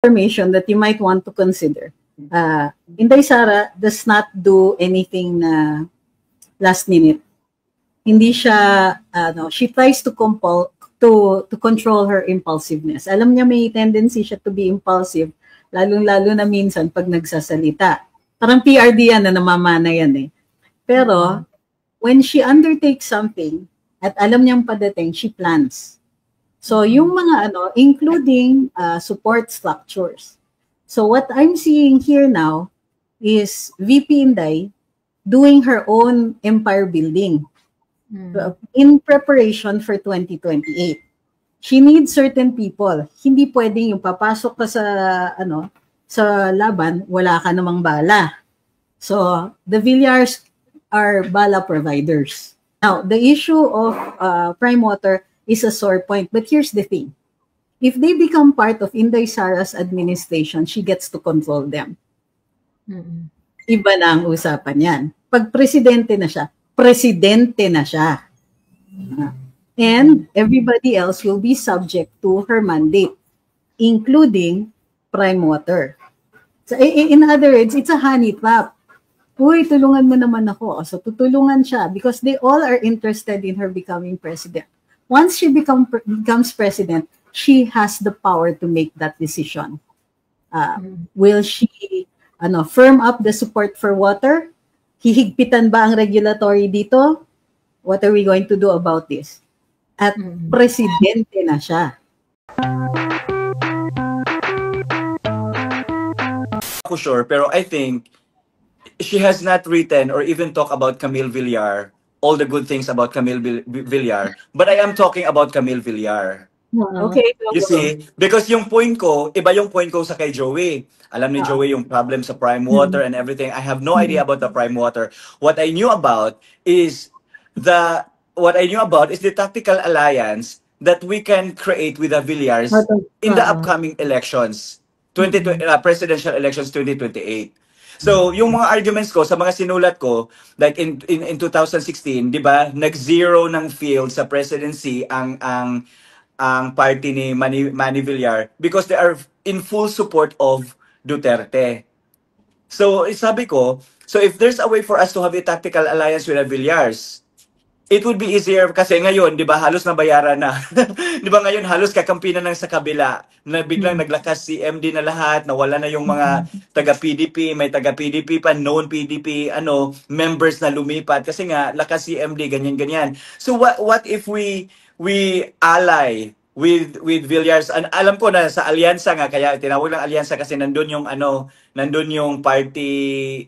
information that you might want to consider. Inday Sara does not do anything na last minute. Hindi siya, she tries to control her impulsiveness. Alam niya may tendency siya to be impulsive, lalong-lalo na minsan pag nagsasalita. Parang PRD yan na namamana yan eh. Pero, when she undertakes something, at alam niyang padating, she plans. So, yung mga including support structures. So, what I'm seeing here now is VP Inday doing her own empire building in preparation for 2028. She needs certain people. Hindi pwedeng yung papasok ka sa laban, wala ka namang bala. So, the Villars are bala providers. Now, the issue of Prime Water is a sore point. But here's the thing. If they become part of Inday Sara's administration, she gets to control them. Iba na ang usapan yan. Pag presidente na siya, presidente na siya. And everybody else will be subject to her mandate, including Prime Water. So, in other words, it's a honey trap. Uy, tulungan mo naman ako. So, tutulungan siya because they all are interested in her becoming president. Once she becomes president, she has the power to make that decision. Will she firm up the support for water? Hihigpitan ba ang regulatory dito? What are we going to do about this? At presidente na siya. Ako sure, pero I think she has not written or even talked about Camille Villar, all the good things about Camille Villar, but I am talking about Camille Villar. Okay. You see, because yung point ko, iba yung point ko sa kay Joey. Alam ni Joey yung problem sa Prime Water and everything. I have no idea about the Prime Water. What I knew about is the tactical alliance that we can create with the Villars in the upcoming elections, presidential elections 2028. So, yung mga arguments ko sa mga sinulat ko, like in 2016, 'di ba, nag-zero ng field sa presidency ang party ni Manny Villar because they are in full support of Duterte. So, sabi ko, so if there's a way for us to have a tactical alliance with the Villars, it would be easier kasi ngayon, 'di ba, halos nabayaran na. 'Di ba ngayon halos kakampi na ng sa kabila. Na biglang naglakas si MD na lahat, nawala na yung mga taga PDP, may taga PDP pa, known PDP, members na lumipat kasi nga lakas si MD ganyan. So what if we ally with Villars? Alam ko na sa alyansa nga, kaya tinawag lang alyansa kasi nandun yung party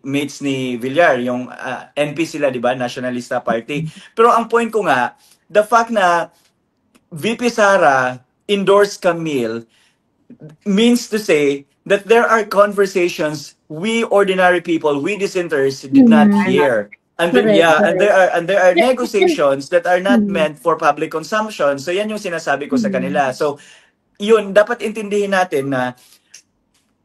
mates ni Villar, yung NP sila, di ba? Nationalista Party. Pero ang point ko nga, the fact na VP Sara endorsed Camille means to say that there are conversations we ordinary people, we dissenters did not hear. And there are negotiations that are not meant for public consumption. So yan yung sinasabi ko sa kanila. So yun, dapat intindihin natin na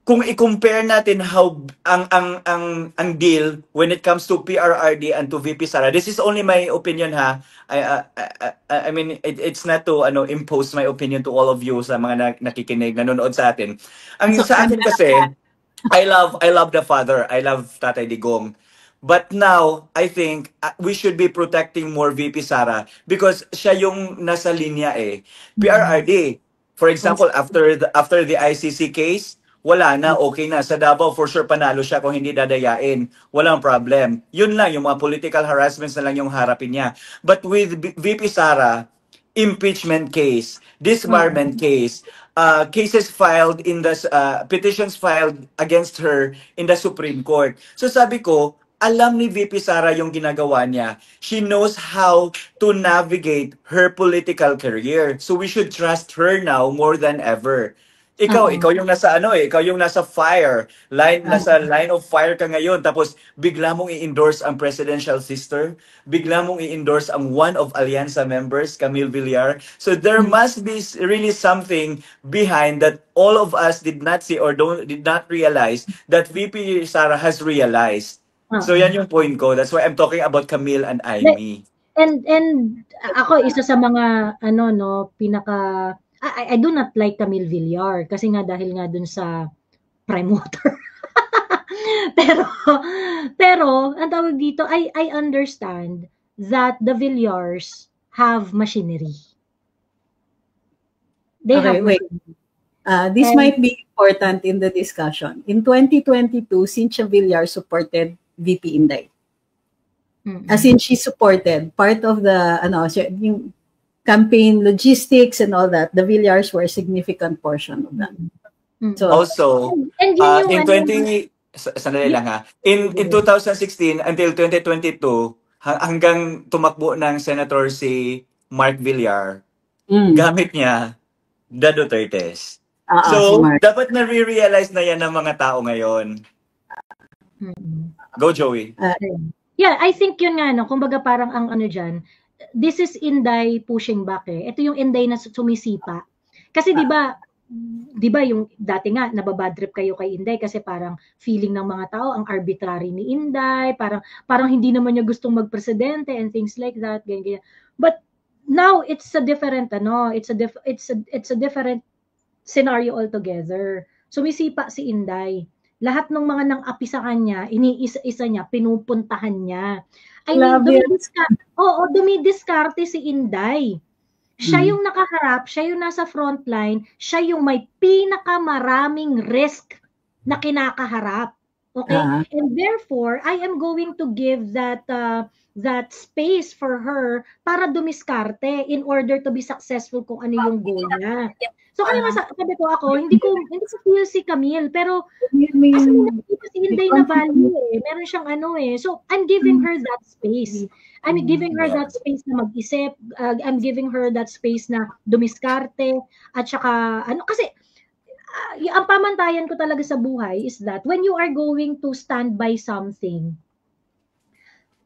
kung i-compare natin how ang deal when it comes to PRRD and to VP Sara, this is only my opinion ha. I mean it's not to impose my opinion to all of you sa mga nakikinig, nanonood sa atin. Ang sa akin kasi I love the father. I love Tatay Digong. But now, I think we should be protecting more VP Sara because siya yung nasa linya eh. PRRD, for example, after the ICC case, wala na, okay na. Sa Davao, for sure, panalo siya kung hindi dadayain. Walang problem. Yun lang, yung mga political harassments na lang yung harapin niya. But with VP Sara, impeachment case, disbarment case, cases filed in the, petitions filed against her in the Supreme Court. So sabi ko, alam ni VP Sara yung ginagawa niya. She knows how to navigate her political career. So we should trust her now more than ever. Ikaw yung nasa ikaw yung nasa nasa line of fire ka ngayon, tapos bigla mong i-endorse ang presidential sister, bigla mong i-endorse ang one of Alianza members, Camille Villar. So there must be really something behind that all of us did not see or did not realize that VP Sara has realized. So yan yung point ko. That's why I'm talking about Camille and Aimee. And ako isa sa mga pinaka I do not like Camille Villar kasi nga dahil nga dun sa prime water. pero ang tawag dito, I understand that the Villars have machinery. They Okay, have wait. machinery. This And- might be important in the discussion. In 2022, Cynthia Villar supported VP Inday. As in, she supported part of the yung campaign logistics and all that. The Villars were a significant portion of that. So, Also, and yun yung in sandali lang ha. In 2016 until 2022, hanggang tumakbo ng Senator si Mark Villar, gamit niya the Dutertes. si So, Mark. dapat na-realize na yan ng mga tao ngayon. Go, Joey. Yeah, I think yun nga, no, kumbaga parang ang ano dyan, this is Inday pushing back eh. Ito yung Inday na sumisipa. Kasi di ba yung dati nga nababad trip kayo kay Inday kasi parang feeling ng mga tao ang arbitrary ni Inday, parang hindi naman niya gustong magpresidente and things like that, ganyan. But now it's a different it's a different scenario altogether. Sumisipa si Inday. Lahat ng mga nang-api sa kanya, iniisa-isa niya, pinupuntahan niya. I mean, dumidiskarte si Inday. Siya yung nakaharap, siya yung nasa frontline, siya yung may pinakamaraming risk na kinakaharap. Okay? And therefore, I am going to give that space for her para dumiskarte in order to be successful kung ano yung goal niya. So kaya nga sabi ko ako, hindi ko feel si Camille, pero kasi nakikita si Inday na value eh. Meron siyang So I'm giving her that space. I'm giving her that space na mag-isip. I'm giving her that space na dumiskarte. At saka, kasi ang pamantayan ko talaga sa buhay is that when you are going to stand by something,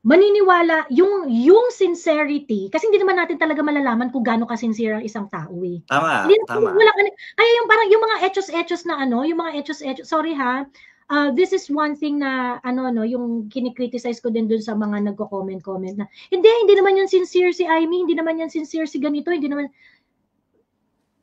maniniwala yung sincerity, kasi hindi naman natin talaga malalaman kung gaano ka-sincere ang isang tao eh. Tama. Kaya yung parang yung mga etos-etos na yung mga etos-etos, sorry ha, this is one thing na yung kinikriticize ko din dun sa mga nagko-comment na hindi naman yan sincere si Amy, hindi naman yan sincere si ganito, hindi naman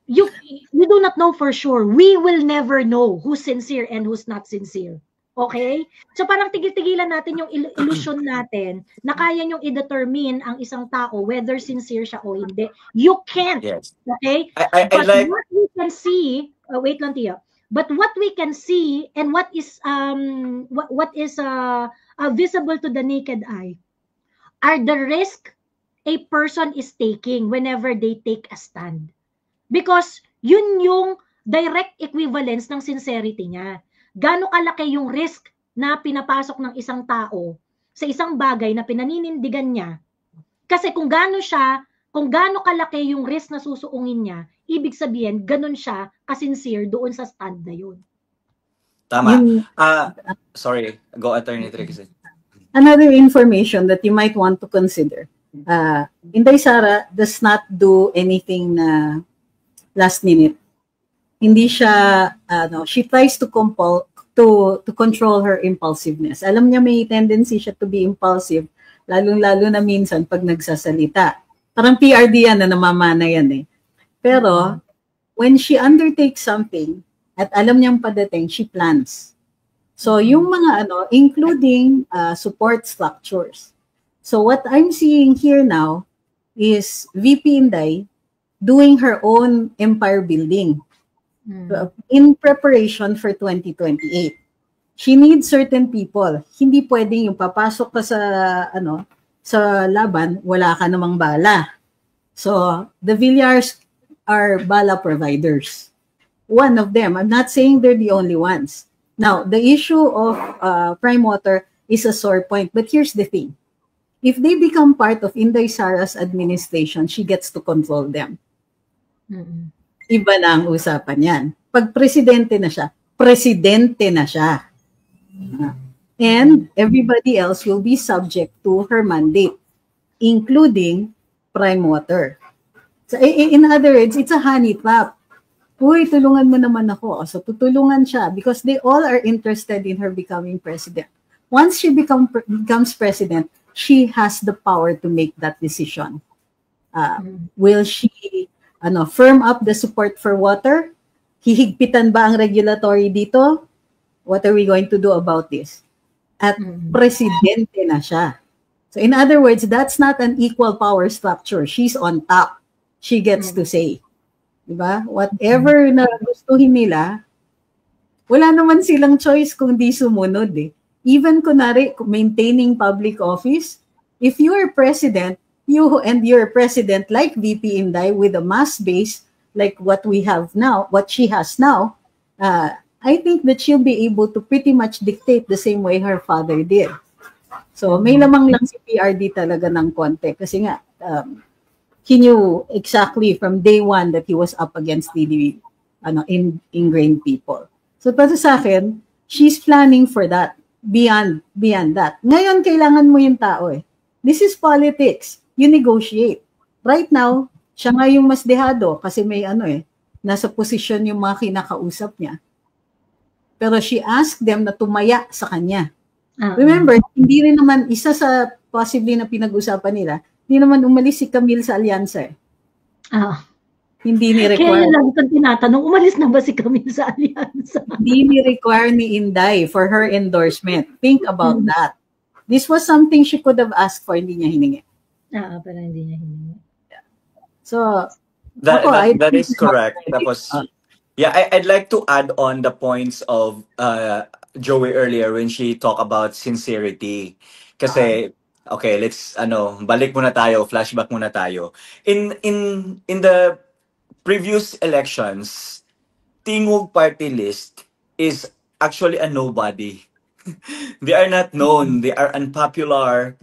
you do not know for sure. We will never know who's sincere and who's not sincere. Okay? So parang tigil-tigilan natin yung illusion natin na kaya nyong i-determine ang isang tao whether sincere siya o hindi. You can't. Yes. Okay? But what we can see, wait lang Tia. But what we can see and what is visible to the naked eye are the risk a person is taking whenever they take a stand. Because yun yung direct equivalence ng sincerity niya. Gaano kalaki yung risk na pinapasok ng isang tao sa isang bagay na pinaninindigan niya. Kasi kung gaano kalaki yung risk na susuungin niya, ibig sabihin, ganun siya ka-sincere doon sa stand na yun. Tama. Sorry, go Attorney Trixie. Another information that you might want to consider. Inday Sara does not do anything na last minute. Hindi siya she tries to control her impulsiveness. Alam niya may tendency siya to be impulsive, lalong-lalo na minsan pag nagsasalita. Parang PRD yan na namamana yan eh. Pero when she undertakes something at alam niyang padating, she plans. So yung mga including support structures. So what I'm seeing here now is VP Inday doing her own empire building. In preparation for 2028. She needs certain people. Hindi pwedeng yung papasok ka sa laban, wala ka namang bala. So, the Villars are bala providers. One of them. I'm not saying they're the only ones. Now, the issue of Prime Water is a sore point. But here's the thing. If they become part of Inday Sara's administration, she gets to control them. Iba na ang usapan yan. Pag presidente na siya, presidente na siya. And everybody else will be subject to her mandate, including Prime Water. So, in other words, it's a honey trap. Uy, tulungan mo naman ako. So, tutulungan siya because they all are interested in her becoming president. Once she becomes president, she has the power to make that decision. Will she firm up the support for water? Hihigpitan ba ang regulatory dito? What are we going to do about this? At presidente na siya. So in other words, that's not an equal power structure. She's on top. She gets to say. Diba? Whatever na gustuhin nila, wala naman silang choice kung di sumunod eh. Even kunwari, maintaining public office, if you are president, you're president like VP Inday with a mass base like what we have now, what she has now, I think that she'll be able to pretty much dictate the same way her father did. So may lamang lang si PRD talaga ng konti kasi nga he knew exactly from day one that he was up against the ingrained people. So para sa akin, she's planning for that, beyond that. Ngayon, kailangan mo yung tao eh. This is politics. You negotiate. Right now, siya nga yung mas dehado kasi may nasa posisyon yung mga kinakausap niya. Pero she asked them na tumaya sa kanya. Remember, hindi rin naman, isa sa possibly na pinag-usapan nila, hindi naman umalis si Camille sa alyansa eh. Hindi ni-require. Kaya lang kung tinatanong, umalis na ba si Camille sa alyansa? Hindi ni-require ni Inday for her endorsement. Think about that. This was something she could have asked for, hindi niya hiningi. Pero hindi niya hiningi. So, that is correct. Tapos, I'd like to add on the points of Joey earlier when she talked about sincerity. Kasi, okay, let's, balik muna tayo, flashback muna tayo. In the previous elections, Tingog party list is actually a nobody. They are not known. They are unpopular.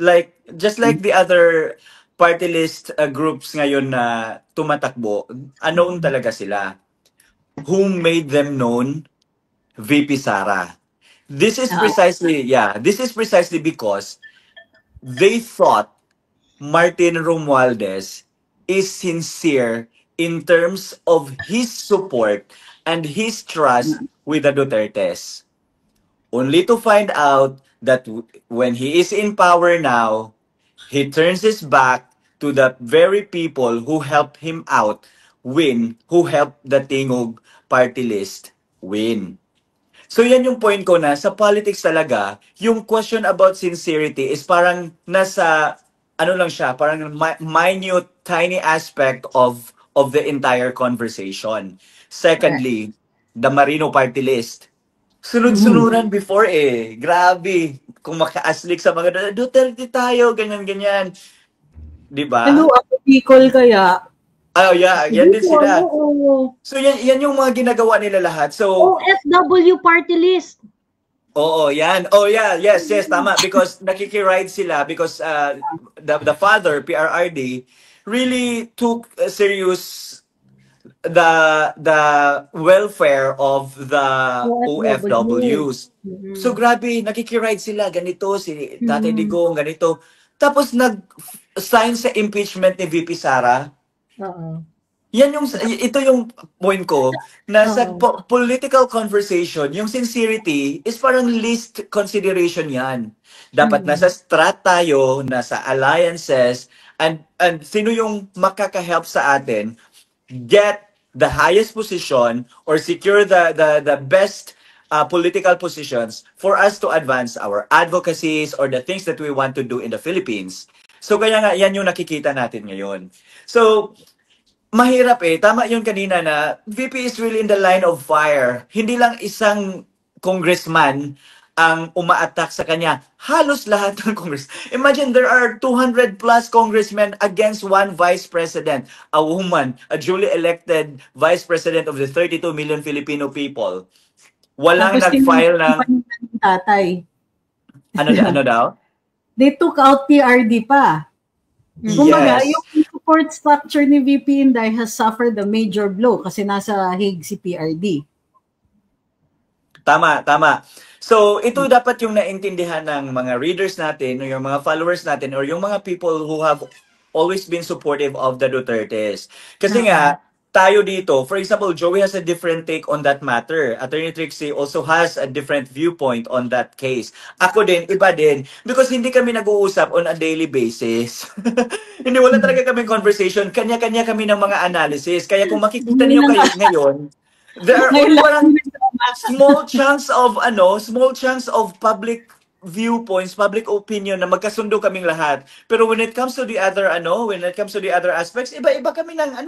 Just like the other party list groups ngayon na tumatakbo, unknown talaga sila. Who made them known? VP Sara. This is precisely because they thought Martin Romualdez is sincere in terms of his support and his trust with the Dutertes. Only to find out that when he is in power now, he turns his back to the very people who helped him out win, who helped the Tingog party list win. So yan yung point ko na sa politics talaga, yung question about sincerity is parang nasa, lang siya, parang minute, tiny aspect of the entire conversation. Secondly, the Marino party list. Sunod-sunuran before eh. Grabe. Kung maka-aslik sa mga Duterte tayo, ganyan-ganyan. Diba? Ano, ako Bicol kaya? Yan din sila. So yan yung mga ginagawa nila lahat. So OFW party list. Yan. Yes, tama. Because nakikiride sila because the father, PRRD, really took serious the welfare of the OFWs. So grabe, nakikiride sila. Ganito, si Tatay Digong, ganito. Tapos nag-sign sa impeachment ni VP Sara. Ito yung point ko na sa political conversation, yung sincerity is parang least consideration yan. Dapat nasa strat tayo, nasa alliances, and sino yung makaka-help sa atin get the highest position or secure the best political positions for us to advance our advocacies or the things that we want to do in the Philippines. So kaya nga, yan yung nakikita natin ngayon. So, mahirap eh. Tama yun kanina na VP is really in the line of fire. Hindi lang isang congressman ang uma-attack sa kanya. Halos lahat ng congress. Imagine there are 200 plus congressmen against one vice president. A woman, a duly elected vice president of the 32 million Filipino people. Walang nag-file ng... Tatay. Ano daw? They took out PRD pa. Kumbaga, yung support structure ni VP Inday has suffered a major blow kasi nasa Hague si PRD. Tama. So, ito dapat yung naintindihan ng mga readers natin, o yung mga followers natin, or yung mga people who have always been supportive of the Dutertes. Kasi nga, tayo dito, for example, Joey has a different take on that matter. Attorney Trixie also has a different viewpoint on that case. Ako din, iba din. Because hindi kami nag-uusap on a daily basis. Hindi, wala talaga kaming conversation. Kanya-kanya kami ng mga analysis. Kaya kung makikita niyo kayo ngayon, there are only parang small chunks of public viewpoints, public opinion na magkasundo kaming lahat. Pero when it comes to the other aspects, iba-iba kami ng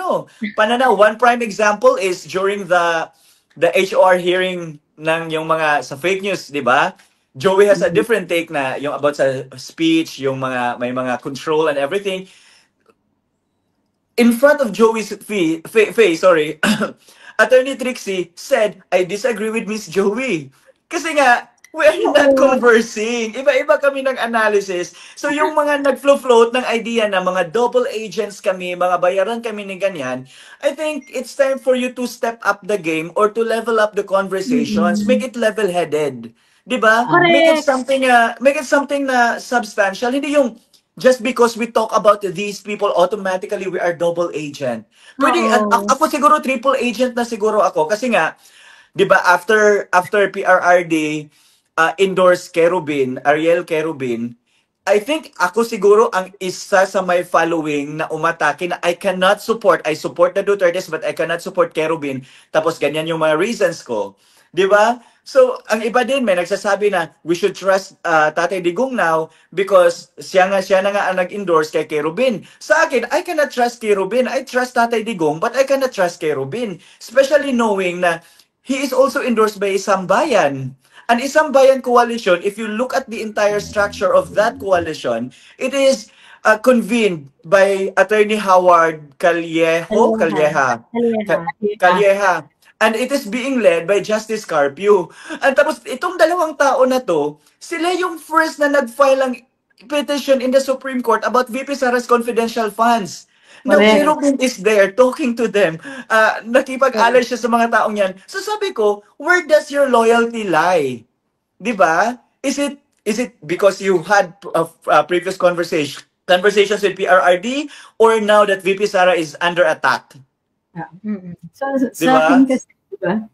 pananaw. One prime example is during the HOR hearing ng yung mga sa fake news, 'di ba? Joey has a different take na yung about sa speech, yung may mga control and everything. In front of Joey's face, sorry, Attorney Trixie said, I disagree with Miss Joey. Kasi nga, we're not conversing. Iba-iba kami ng analysis. So yung mga nag-float ng idea na mga double agents kami, mga bayaran kami ni ganyan, I think it's time for you to step up the game or to level up the conversations. Make it level-headed. Diba? Correct. Make it something na substantial. Hindi yung just because we talk about these people, automatically we are double agent. Pwede, ako siguro triple agent na siguro ako. Kasi nga, di ba, after PRRD, endorse Ariel Kerubin, I think ako siguro ang isa sa may following na umatake na I support the Dutertes but I cannot support Kerubin. Tapos ganyan yung mga reasons ko. Di ba? So, ang iba din, may nagsasabi na we should trust Tatay Digong now because siya na nga ang nag-endorse kay Kerubin. Sa akin, I cannot trust Kerubin. I trust Tatay Digong but I cannot trust Kerubin. Especially knowing na he is also endorsed by Isang Bayan. An Isang Bayan coalition, if you look at the entire structure of that coalition, it is convened by Attorney Howard Calleja. And it is being led by Justice Carpio. And tapos itong dalawang tao na to, sila yung first na nag-file ang petition in the Supreme Court about VP Sara's confidential funds. Now, Kerubin is there talking to them. Nakipag-alay siya sa mga taong yan. So sabi ko, where does your loyalty lie? Diba? Is it because you had previous conversations with PRRD or now that VP Sara is under attack? So, sa akin kasi, diba,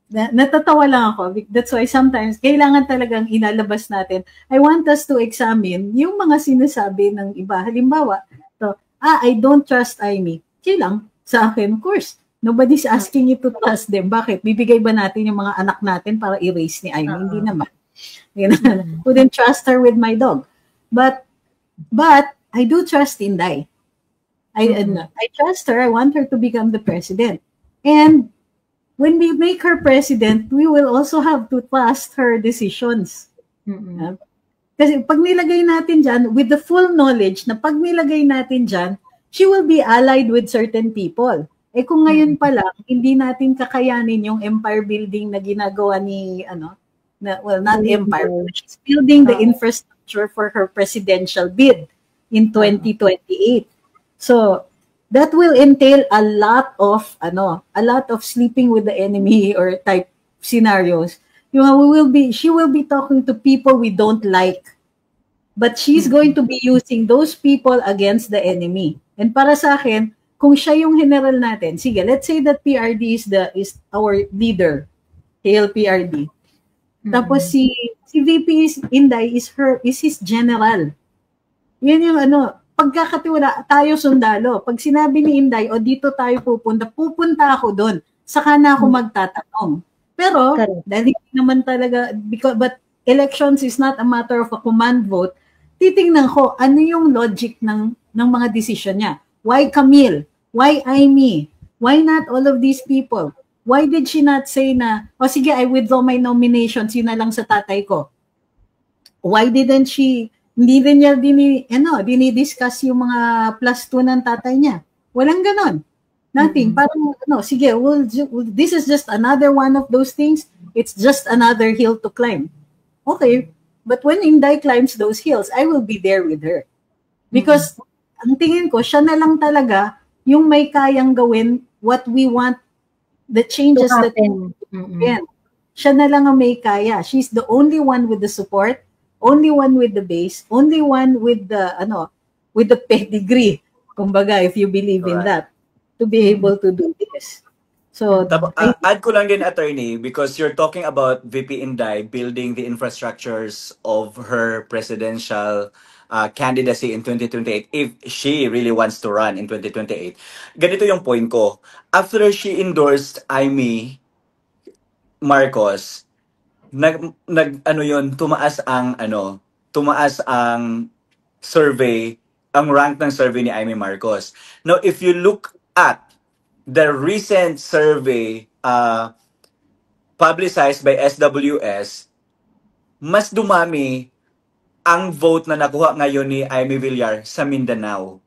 natatawa lang ako. That's why sometimes, kailangan talagang inalabas natin. I want us to examine yung mga sinasabi ng iba. Halimbawa, I don't trust Amy. Okay lang, sa akin, of course. Nobody's asking you to trust them. Bakit? Bibigay ba natin yung mga anak natin para erase ni Amy? Hindi naman. Couldn't trust her with my dog. But I do trust Inday. I trust her. I want her to become the president. And when we make her president, we will also have to trust her decisions. Kasi pag nilagay natin dyan, with the full knowledge na pag nilagay natin dyan, she will be allied with certain people. Eh kung ngayon pa lang, hindi natin kakayanin yung empire building na ginagawa ni, not empire, she's building the infrastructure for her presidential bid in 2028. So that will entail a lot of sleeping with the enemy or type scenarios. She will be talking to people we don't like, but she's going to be using those people against the enemy. And para sa akin, kung siya yung general natin, sige, let's say that PRD is our leader, Hail PRD. Tapos si VP Inday is his general. Yan yung pagkakatiwala, tayo sundalo. Pag sinabi ni Inday, dito tayo pupunta ako doon. Saka na ako magtatanong. Pero, dahil naman talaga, but elections is not a matter of a command vote, titingnan ko, ano yung logic ng mga decision niya. Why Camille? Why Amy? Why not all of these people? Why did she not say na, sige, I withdraw my nominations, yun na lang sa tatay ko? Why didn't she... Hindi rin niya dinidiscuss yung mga plus 2 ng tatay niya. Walang ganon. Nothing. Parang, sige, this is just another one of those things. It's just another hill to climb. Okay. But when Inday climbs those hills, I will be there with her. Because, ang tingin ko, siya na lang talaga yung may kayang gawin what we want, the changes that siya na lang ang may kaya. She's the only one with the support, only one with the base, only one with the pedigree, kumbaga, if you believe in that. to be able to do this. So, Add ko lang din, attorney, because you're talking about VP Inday building the infrastructures of her presidential candidacy in 2028 if she really wants to run in 2028. Ganito yung point ko. After she endorsed Amy Marcos, ano yun, tumaas ang survey, ang rank ng survey ni Amy Marcos. Now, if you look at the recent survey publicized by SWS, mas dumami ang vote na nakuha ngayon ni Amy Villar sa Mindanao.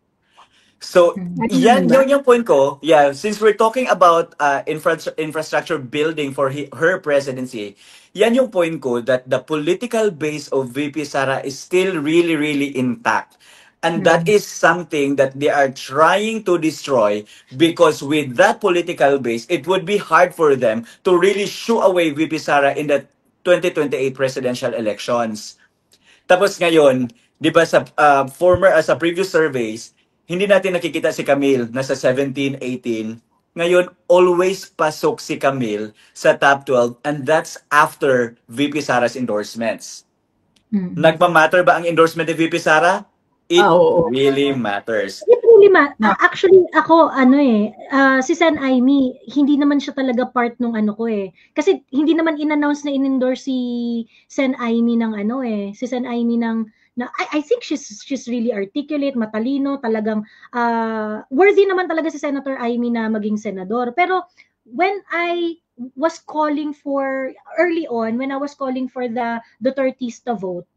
So, yan yung point ko. Yeah, since we're talking about infrastructure building for her presidency, yan yung point ko that the political base of VP Sara is still really, really intact. And that is something that they are trying to destroy because with that political base, it would be hard for them to really shoo away VP Sara in the 2028 presidential elections. Tapos ngayon, 'di ba sa previous surveys, hindi natin nakikita si Camille nasa 17, 18. Ngayon, always pasok si Camille sa top 12 and that's after VP Sara's endorsements. Nagma-matter ba ang endorsement ni VP Sara? It really matters. It really actually, ako, si Sen Amy, hindi naman siya talaga part nung ko eh. Kasi hindi naman in-announce na in-endorse si Sen Amy ng si Sen Amy ng, I think she's really articulate, matalino, talagang worthy naman talaga si Senator Amy na maging senador. Pero when I was calling for, early on, when I was calling for the Dutertista vote,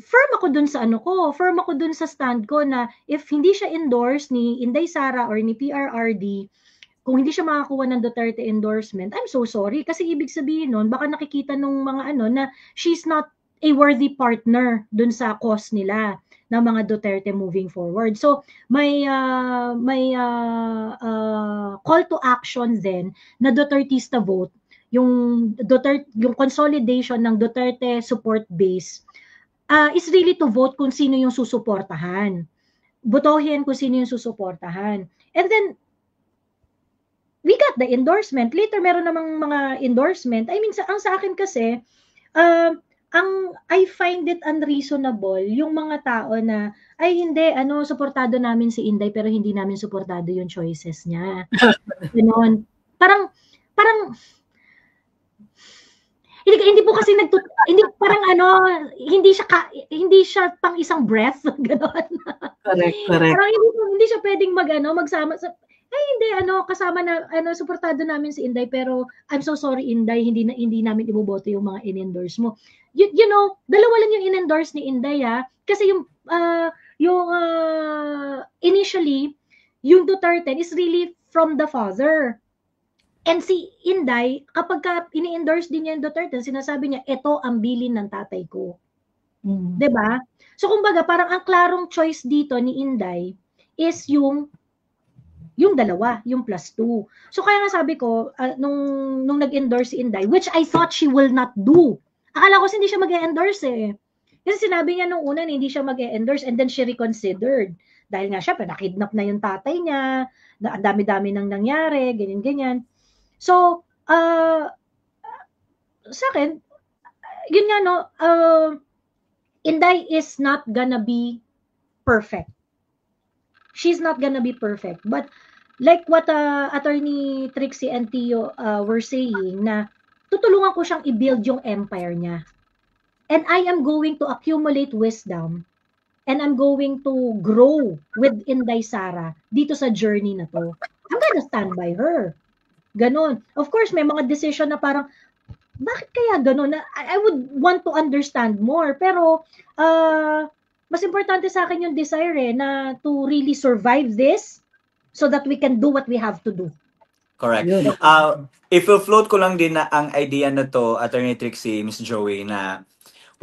firm ako dun sa stand ko na if hindi siya endorse ni Inday Sara or ni PRRD, kung hindi siya makakuha ng Duterte endorsement, I'm so sorry. Kasi ibig sabihin nun, baka nakikita nung mga na she's not a worthy partner dun sa cause nila ng mga Duterte moving forward. So, may call to action then na Dutertista vote, yung consolidation ng Duterte support base is really to vote kung sino yung susuportahan. Botohin kung sino yung susuportahan. And then, we got the endorsement. Later, meron namang mga endorsement. I mean, ang sa akin kasi, I find it unreasonable yung mga tao na, ay hindi, suportado namin si Inday pero hindi namin suportado yung choices niya. Ganon. Parang, hindi po kasi hindi siya pang isang breath, gano'n. Correct. Parang hindi siya pwedeng magsama sa, hindi, kasama na, suportado namin si Inday, pero I'm so sorry, Inday, hindi namin iboboto yung mga in-endorse mo. You know, dalawa lang yung in-endorse ni Inday, kasi yung initially, yung Duterte is really from the father. And si Inday, kapag ini-endorse din niya yung Duterte, sinasabi niya, ito ang bilin ng tatay ko. Diba? So, kumbaga, parang ang klarong choice dito ni Inday is yung dalawa, yung +2. So, kaya nga sabi ko, nung nag-endorse si Inday, which I thought she will not do. Akala ko hindi siya mag-endorse eh. Kasi sinabi niya nung una na hindi siya mag-endorse and then she reconsidered. Dahil nga siya, nakidnap na yung tatay niya, ang dami-dami nang nangyari, ganyan-ganyan. So, sa akin, yun nga Inday is not gonna be perfect. She's not gonna be perfect. But like what Attorney Trixie and Tio were saying, na tutulungan ko siyang i-build yung empire niya. And I am going to accumulate wisdom and I'm going to grow with Inday Sara dito sa journey na to. I'm gonna stand by her. Ganon. Of course, may mga decision na parang, bakit kaya ganon? I would want to understand more. Pero, mas importante sa akin yung desire na to really survive this so that we can do what we have to do. Correct. If float ko lang din na ang idea na to, Attorney Trixie, Ms. Joey, na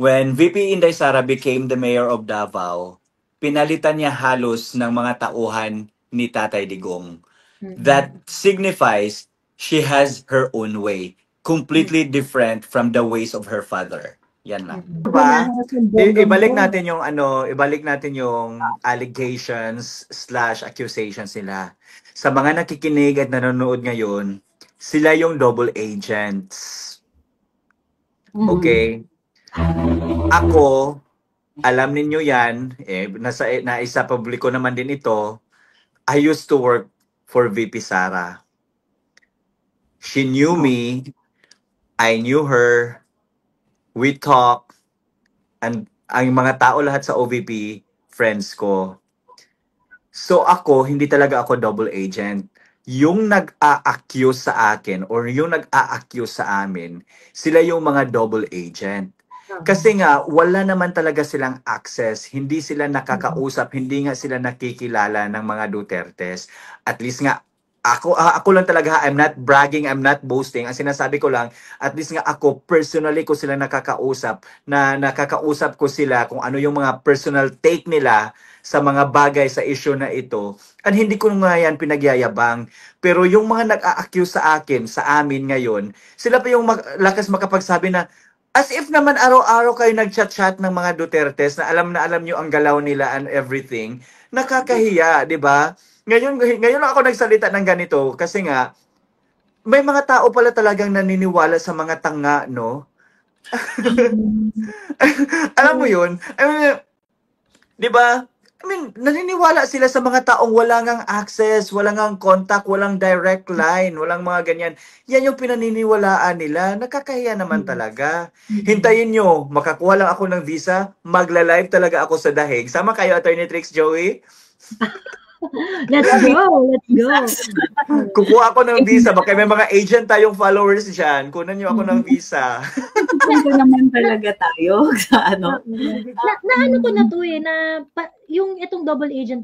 when VP Inday Sara became the mayor of Davao, pinalitan niya halos ng mga tauhan ni Tatay Digong. That signifies she has her own way, completely different from the ways of her father. Yan lang. Diba? Ibalik natin yung allegations / accusations nila. Sa mga nakikinig at nanonood ngayon, sila yung double agents. Okay? Ako, alam ninyo yan, naisa publiko naman din ito, I used to work for VP Sara. She knew me, I knew her, we talk, and ang mga tao lahat sa OVP, friends ko. So ako, hindi talaga ako double agent. Yung nag-a-accuse sa akin or yung nag-a-accuse sa amin, sila yung mga double agent. Kasi nga, wala naman talaga silang access. Hindi sila nakakausap, hindi nga sila nakikilala ng mga Dutertes. At least nga, ako lang talaga, I'm not bragging, I'm not boasting. Ang sinasabi ko lang, at least nga ako, personally ko sila nakakausap, na nakakausap ko sila kung ano yung mga personal take nila sa mga bagay sa issue na ito. At hindi ko nga yan pinagyayabang. Pero yung mga nag-a-accuse sa akin, sa amin ngayon, sila pa yung lakas makapagsabi na, as if naman araw-araw kayo nag-chat-chat ng mga Dutertes na alam nyo ang galaw nila and everything. Nakakahiya, di ba? Ngayon lang ako nagsalita ng ganito kasi nga, may mga tao pala talagang naniniwala sa mga tanga, no? Alam mo yun? I mean, di ba? I mean, naniniwala sila sa mga taong wala ngang access, wala ngang contact, walang direct line, walang mga ganyan. Yan yung pinaniniwalaan nila. Nakakahiya naman talaga. Hintayin nyo, makakuha lang ako ng visa, magla-live talaga ako sa dahig. Sama kayo, Attorney Trix, Joey? Let's go! Kukuha ako ng visa. Baka may mga agent tayong followers dyan. Kunan nyo ako ng visa. Ito naman talaga tayo sa ano. Ano ko na to yung itong double agent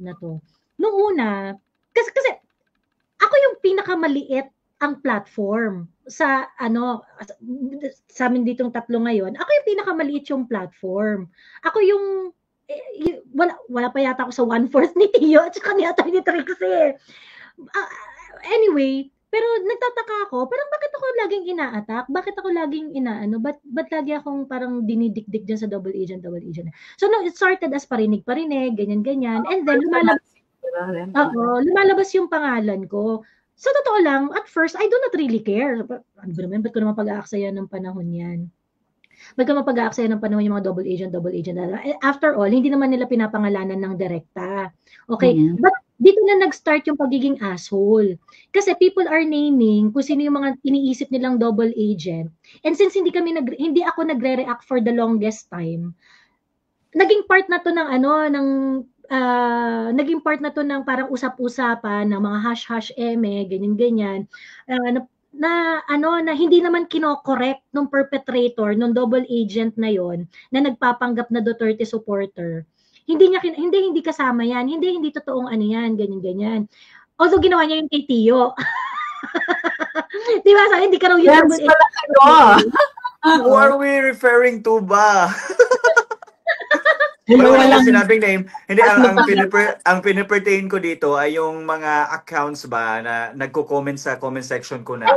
na to. Nung una, kasi ako yung pinakamaliit ang platform sa sa amin ditong tatlo ngayon. Ako yung pinakamaliit yung platform. Ako yung wala pa yata ako sa 1/4 ni Tio at saka ni Atty. Trix anyway, pero nagtataka ako, parang bakit ako laging ina-attack? Bakit ako laging ba't lagi akong parang dinidikdik dyan sa double agent? So, no, it started as parinig, ganyan. And then, lumalabas yung pangalan ko. Sa totoo lang, at first, I do not really care. Ano ba naman, ba't ko naman pag-aaksaya ng panahon yan? Ba't ko naman pag-aaksaya ng panahon yung mga double agent. After all, hindi naman nila pinapangalanan ng direkta. Okay, but dito na nag-start yung pagiging asshole. Kasi people are naming kung sino yung mga iniisip nilang double agent. And since hindi ako nagre-react for the longest time, naging part na to naging part na to ng parang usap-usapan ng mga hash ganyan na hindi naman kino-correct ng perpetrator ng double agent na yon na nagpapanggap na Duterte supporter. Hindi kasama yan. Hindi totoong yan, ganyan. Although ginawa niya yung kay Tio. Di ba? Sabi, hindi ka raw yung double agent. Who are we referring to ba? Walang sinabing name. Hindi, ang pinipertain ko dito ay yung mga accounts ba na nagko-comment sa comment section ko na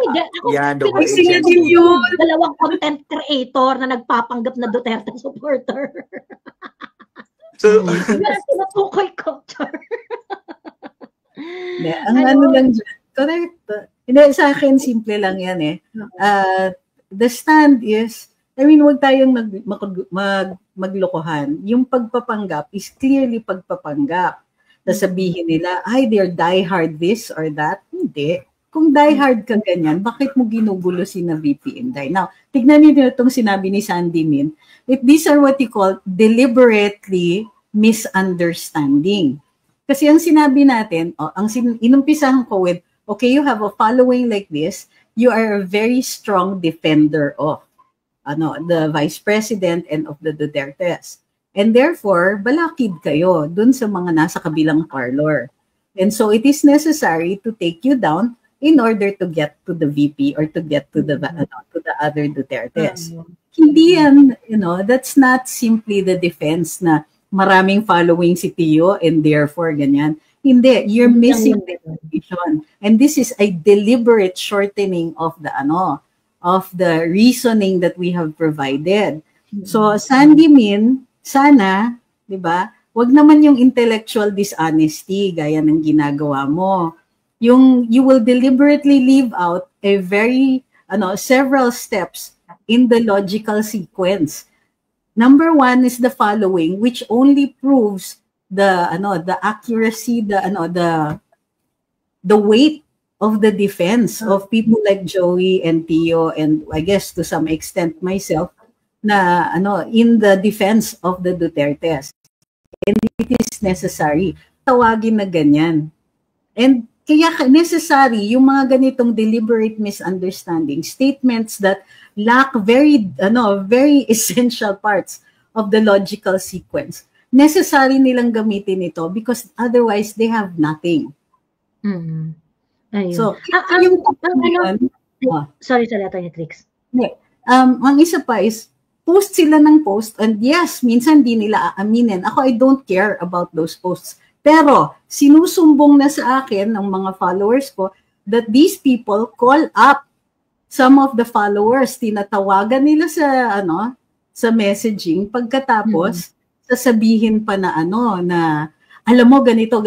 yan, double agent. Dalawang content creator na nagpapanggap na Duterte supporter. So, natukoy ko. Ang lang dyan, correct. Hindi, sa akin, simple lang yan the stand is, huwag tayong maglokohan. Yung pagpapanggap is clearly pagpapanggap. Sasabihin nila, they're diehard this or that. Hindi. Kung diehard ka ganyan, bakit mo ginugulo si na VP Inday? Now, tignan niyo itong sinabi ni Sandy Min. These are what you call deliberately misunderstanding. Kasi ang sinabi natin, inumpisahan ko with, okay, you have a following like this, you are a very strong defender of the Vice President and of the Dutertes. And therefore, balakid kayo dun sa mga nasa kabilang parlor. And so it is necessary to take you down in order to get to the VP or to get to the other Dutertes. Hindi yan, that's not simply the defense na maraming following si Tio and therefore ganyan. Hindi, you're missing the information. And this is a deliberate shortening of the of the reasoning that we have provided. So, Sandy Min, sana, di ba, wag naman yung intellectual dishonesty gaya ng ginagawa mo. Yung you will deliberately leave out a very, several steps in the logical sequence. Number one is the following, which only proves the accuracy, the weight of the defense of people like Joey and Tio, and I guess to some extent myself, na in the defense of the Dutertes. And it is necessary. Tawagin na ganyan. And kaya necessary yung mga ganitong deliberate misunderstanding, statements that lack very essential parts of the logical sequence. Necessary nilang gamitin ito because otherwise they have nothing. Mm. Ayun. So, sorry, Atty. Trix. Ang isa pa is, post sila ng post, and yes, minsan di nila aaminin. Ako, I don't care about those posts. Pero, sinusumbong na sa akin ng mga followers ko that these people call up some of the followers, tinatawagan nila sa messaging, pagkatapos, sasabihin pa na alam mo, ganito.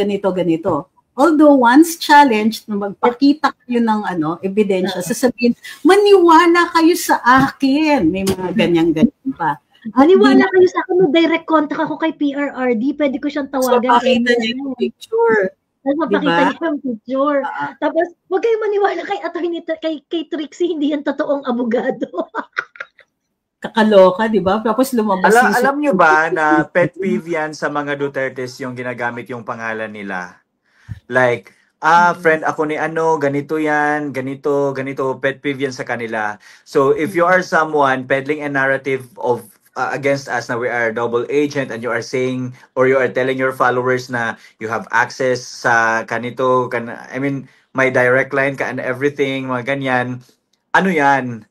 Although once challenged na magpakita kayo ng ebidensya, sasabihin, maniwala kayo sa akin. May mga ganyan-ganyan pa. Maniwala kayo sa akin, direct contact ako kay PRRD, pwede ko siyang tawagan. So, pakita niya yung picture. Tapos mapakita niya yung picture. Tapos, huwag kayong maniwala kay Trixie, hindi yan totoong abogado. Kakaloka, di ba? Tapos lumabas alam nyo ba na pet peeve yan sa mga Dutertes yung ginagamit yung pangalan nila? Like, friend ako ni ganito yan, ganito, pet peeve yan sa kanila. So, if you are someone peddling a narrative of against us na we are double agent and you are saying or you are telling your followers na you have access sa kanito, may direct line ka and everything, mga ganyan, yan?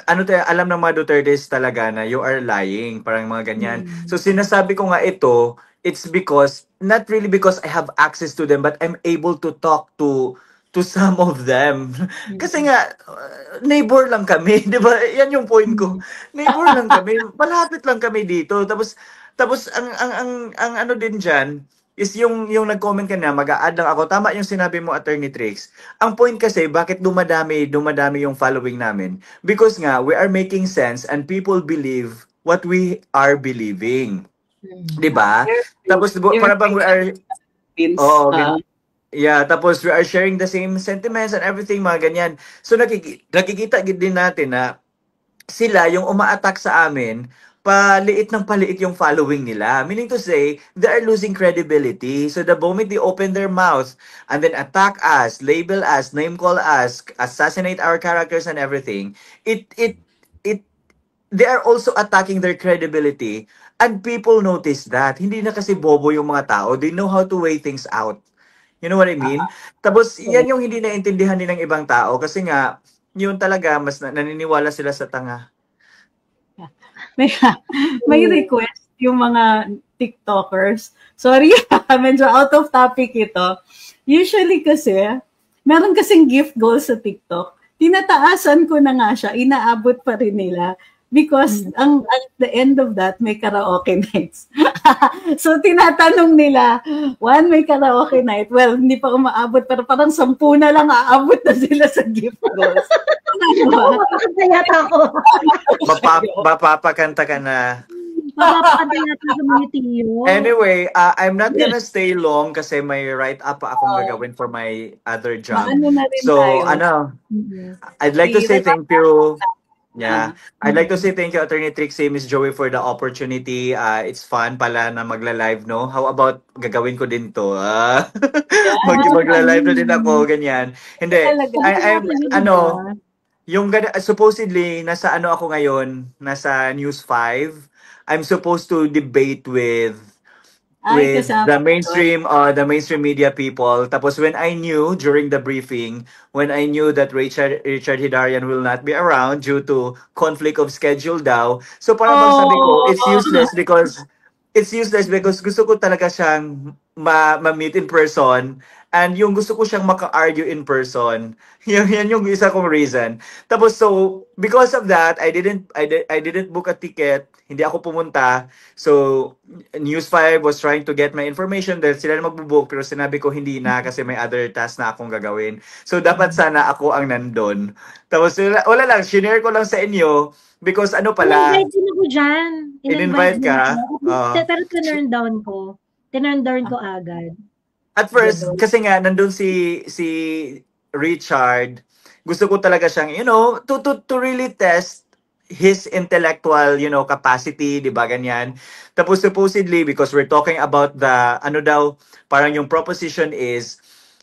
Alam ng mga Dutertes talaga na you are lying, parang mga ganyan. So, sinasabi ko nga ito, it's because, not really because I have access to them, but I'm able to talk to some of them. Kasi nga, neighbor lang kami, di ba? Yan yung point ko. Neighbor lang kami, malapit lang kami dito. Tapos ang din dyan, is yung nag-comment ka na, mag-a-add lang ako. Tama yung sinabi mo, Attorney Trix. Ang point kasi, bakit dumadami yung following namin? Because nga, we are making sense and people believe what we are believing. Diba? Tapos para bang we are tapos we are sharing the same sentiments and everything, mga ganyan. So nakikita din natin na sila yung uma-attack sa amin, paliit yung following nila. Meaning to say, they are losing credibility. So the moment they open their mouth and then attack us, label us, name call us, assassinate our characters and everything, they are also attacking their credibility. And people notice that. Hindi na kasi bobo yung mga tao. They know how to weigh things out. You know what I mean? Tapos, yan yung hindi naintindihan din ng ibang tao. Kasi nga, yun talaga, mas naniniwala sila sa tanga. May request yung mga TikTokers. Sorry, medyo out of topic ito. Usually kasi, meron kasing gift goal sa TikTok. Tinataasan ko na nga siya, inaabot pa rin nila. Because at the end of that, may karaoke nights. So, tinatanong nila, may karaoke night. Well, hindi pa umaabot, pero parang 10 na lang aabot na sila sa gift goals. Mapapakanta yata ako. Mapapakanta ka na. Mapapakanta yata sa mga tiyo. Anyway, I'm not gonna stay long kasi may write-up pa akong gagawin for my other job. So, I'd like to say thank you. Yeah. I'd like to say thank you, Attorney Trixie, Miss Joey, for the opportunity. It's fun pala na magla-live, no? How about gagawin ko din to? Magla-live na din ako, ganyan. Hindi. Supposedly, nasa ako ngayon, nasa News 5. I'm supposed to debate with the mainstream media people. Tapos when I knew during the briefing, when I knew that Richard Hidarian will not be around due to conflict of schedule daw, so parang sabi ko, it's useless because it's useless because gusto ko talaga siyang ma-meet in person, and yung gusto ko siyang maka-argue in person. Yan yung isa kong reason. Tapos so because of that, I didn't book a ticket. Hindi ako pumunta. So News 5 was trying to get my information dahil sila na magbo-book, pero sinabi ko hindi na kasi may other task na akong gagawin. So dapat sana ako ang nandun. Tapos wala lang, shinare ko lang sa inyo because ano pala, In-invite din ako dyan. in-invite din ka? ako. Pero tinurn down ko. Tinurn down ko agad. At first, kasi nga, nandun si Richard, gusto ko talaga siyang, to really test his intellectual, capacity, di ba, ganyan. Tapos supposedly, because we're talking about the, parang yung proposition is,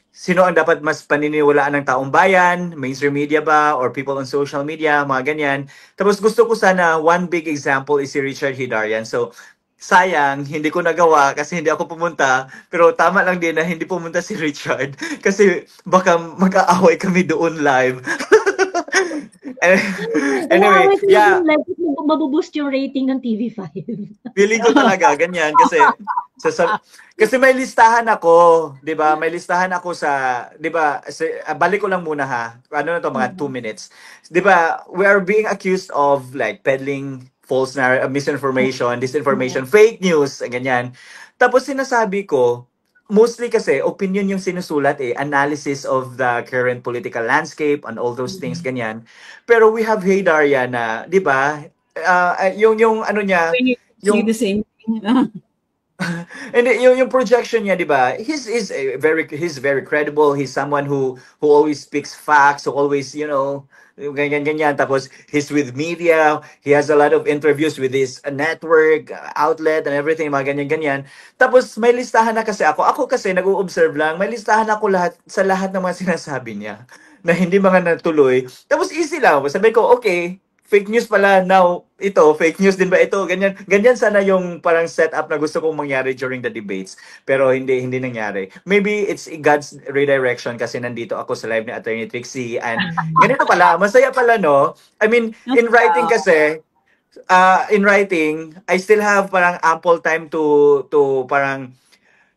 sino ang dapat mas paniniwalaan ng taong bayan, mainstream media ba, or people on social media, mga ganyan. Tapos gusto ko sana, one big example is si Richard Hidarian. So, sayang, hindi ko nagawa kasi hindi ako pumunta. Pero tama lang din na hindi pumunta si Richard kasi baka mag-aaway kami doon live. Anyway, yeah. Mabuboost yung rating ng TV5. Feeling ko talaga, ganyan. Kasi may listahan ako, di ba? May listahan ako sa, di ba? Balik ko lang muna ha. Ano na to, mga 2 minutes. Di ba, we are being accused of like peddling false misinformation, disinformation, fake news, ganyan. Tapos sinasabi ko, mostly kasi opinion yung sinusulat analysis of the current political landscape and all those things, ganyan. Pero we have Hey Daria na, di ba? Yung ano niya, yung the same thing. And yung projection niya, di ba? He's very credible. He's someone who always speaks facts, who always, ganyan. Tapos he's with media. He has a lot of interviews with his network, outlet, and everything, mga ganyan. Tapos may listahan na kasi ako. Ako kasi nag-o-observe lang. May listahan ako sa lahat ng mga sinasabi niya na hindi mga natuloy. Tapos easy lang. Sabi ko, okay, fake news pala now, ito, fake news din ba ito? Ganyan sana yung parang setup na gusto kong mangyari during the debates. Pero hindi nangyari. Maybe it's God's redirection kasi nandito ako sa live ni Attorney Trixie. And ganito pala, masaya pala, no? I mean, in writing kasi, I still have parang ample time to parang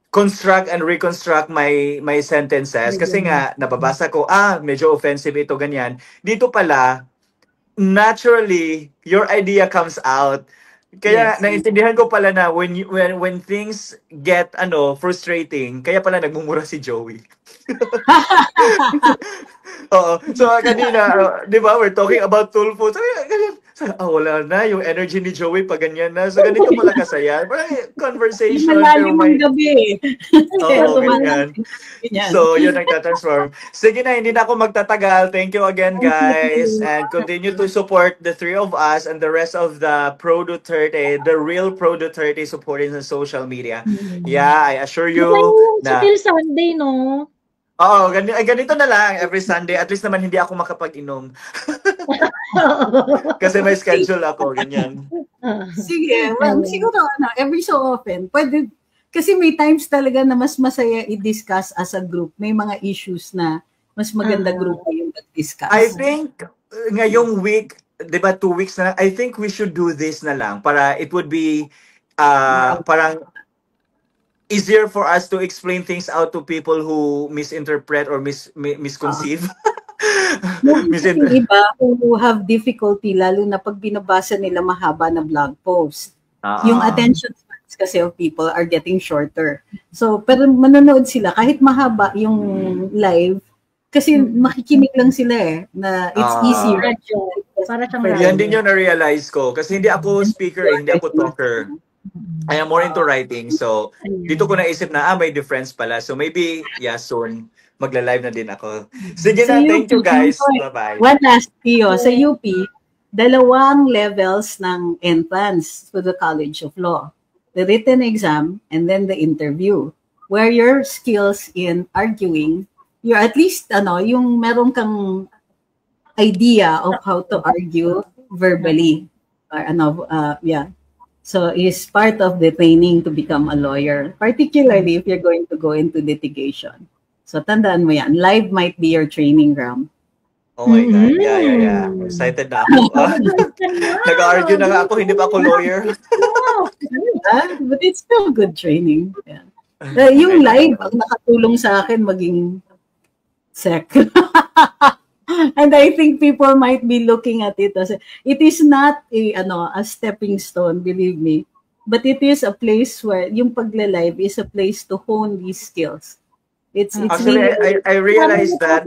construct and reconstruct my sentences. Kasi nga, nababasa ko, medyo offensive ito, ganyan. Dito pala, naturally your idea comes out. Kaya naintindihan ko pala na when things get frustrating, kaya pala nagmumura si Joey. Oo. So kanina, 'di ba, we're talking about Tulfo. Wala na yung energy ni Joey pag ganyan na. So ganito pala kasaya. Parang conversation. Malalim ang gabi. Oo, ganyan. So, yun nagtatransform. Sige na, hindi na ako magtatagal. Thank you again, guys. And continue to support the three of us and the rest of the Pro Duterte, the real Pro Duterte supporting sa social media. Yeah, I assure you na... Till Sunday, no? Oo, ganito na lang every Sunday. At least naman hindi ako makapag-inom. Kasi may schedule ako, ganyan. Sige, well, siguro every so often, pwede, kasi may times talaga na mas masaya i-discuss as a group. May mga issues na mas maganda group yung discuss. I think ngayong week, 'di ba 2 weeks na, I think we should do this na lang para it would be parang easier for us to explain things out to people who misinterpret or misconceive. Yung iba who have difficulty, lalo na pag binabasa nila mahaba na blog post. Yung attention spans kasi of people are getting shorter. So, pero manonood sila kahit mahaba yung live, kasi makikinig lang sila na it's easier. Para yan din yung na-realize ko. Kasi hindi ako speaker, hindi ako talker. I am more into writing. So, dito ko naisip na, may difference pala. So, maybe, soon, magla-live na din ako. Sige na, thank you guys. Bye-bye. One last, Tio. Sa UP, 2 levels ng entrance to the College of Law. The written exam and then the interview. Where your skills in arguing, you're at least, yung meron kang idea of how to argue verbally. Or So it's part of the training to become a lawyer, particularly if you're going to go into litigation. So tandaan mo yan. Live might be your training ground. Oh my God. Yeah. Excited na ako. Nag-argue na nga ako, hindi pa ako lawyer. But it's still good training. Yeah. Yung live, ang nakatulong sa akin maging sec. And I think people might be looking at it as it is not a stepping stone, believe me. But it is a place where yung pagla-live is a place to hone these skills. It's actually really, I realized that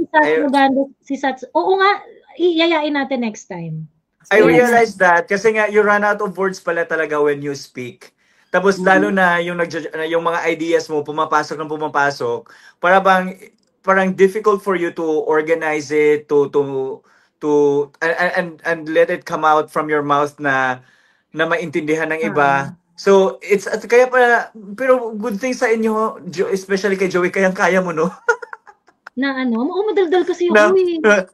Si Sats, oo nga, iyayain natin next time. I realized that kasi nga you run out of words pala talaga when you speak. Tapos lalo na yung yung mga ideas mo pumapasok, parang difficult for you to organize it and let it come out from your mouth na maintindihan ng iba. So it's kaya pala, pero good thing sa inyo, especially kay Joey, kaya mo, no? Na madaldal kasi ako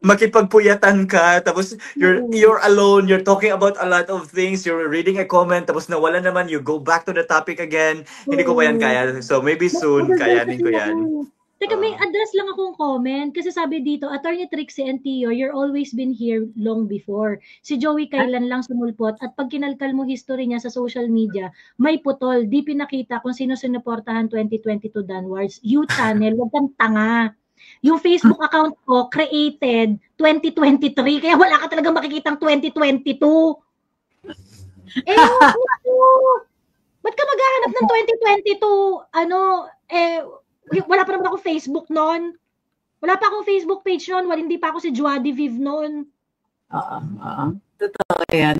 makipagpuyatan ka, tapos you're alone, you're talking about a lot of things, you're reading a comment, tapos nawala naman, you go back to the topic again. Hindi ko pa yan kaya. So maybe soon, kayanin ko yan. Teka, may address lang akong comment kasi sabi dito, Attorney Trixie and Tio, you're always been here long before. Si Joey kailan lang sumulpot at pag kinalkal mo history niya sa social media, may putol. Di pinakita kung sino sinuportahan 2022 downwards. You-channel, wag kang tanga. Yung Facebook account ko, created 2023, kaya wala ka talagang makikitang 2022. Ba't ka maghahanap ng 2022? Wala pa naman ako Facebook noon. Wala pa akong Facebook page noon. Hindi pa ako si Juady Viv noon. Totoo yan.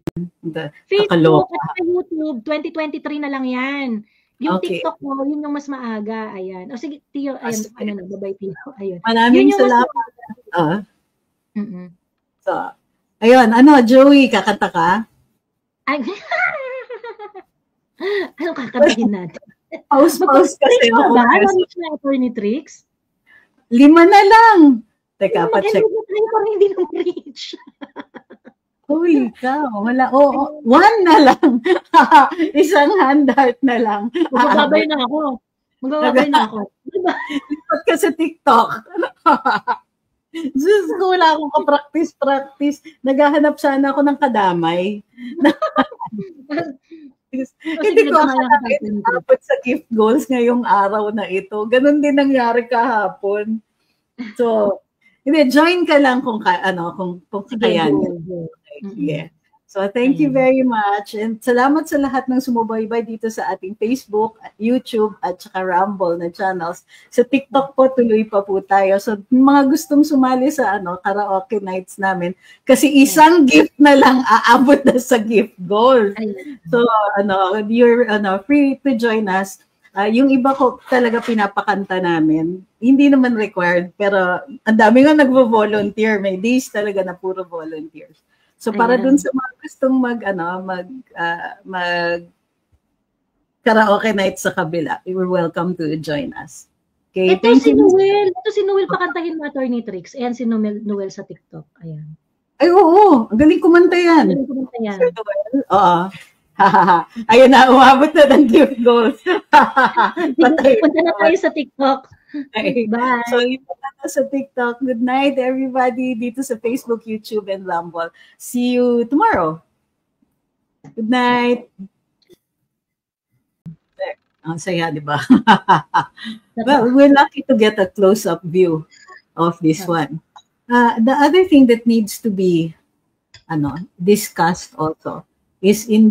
Facebook at YouTube, 2023 na lang yan. Yung TikTok mo, yun yung mas maaga. Ayan. O sige, Tio, ayan, bye-bye, Tio. Ayun. Maraming salamat. So, ayun, Joey, kakanta ka? Anong kakantahin natin? Pause kasi ako. Reach na Attorney Trix? 5 na lang. Teka, pa-check. Hindi na reach. Holy cow. Wala. 1 na lang. Isang hand heart na lang. Magababay na ako. Lipat ka sa TikTok. Diyos ko, wala akong ka-practice. Naghahanap sana ako ng kadamay. Hindi ko akalain dapat sa gift goals ngayong araw na ito. Ganon din nangyari kahapon. So, join ka lang kung kakayanin. Yeah. So, thank you very much. And salamat sa lahat ng sumubaybay dito sa ating Facebook, YouTube, at saka Rumble na channels. Sa TikTok po, tuloy pa po tayo. So, mga gustong sumali sa karaoke nights namin, kasi isang gift na lang aabot na sa gift goal. So, you're free to join us. Yung iba ko talaga pinapakanta namin. Hindi naman required, pero ang dami nga nagvo-volunteer. May days talaga na puro volunteers. So para dun sa mga gustong mag karaoke night sa kabila, you're welcome to join us. Okay, ito si Noel pakantahin mo, Attorney Trix. Ayan si Noel sa TikTok. Ayan. Ay, oo. Ang galing kumanta yan. Sir Noel? Oo. Ayun na, umabot na ng gift goals. Punta na tayo sa TikTok. Bye. So, punta na sa TikTok. Good night, everybody, dito sa Facebook, YouTube, and Rumble. See you tomorrow. Good night. Ang saya, di ba? Well, we're lucky to get a close-up view of this one. The other thing that needs to be discussed also is in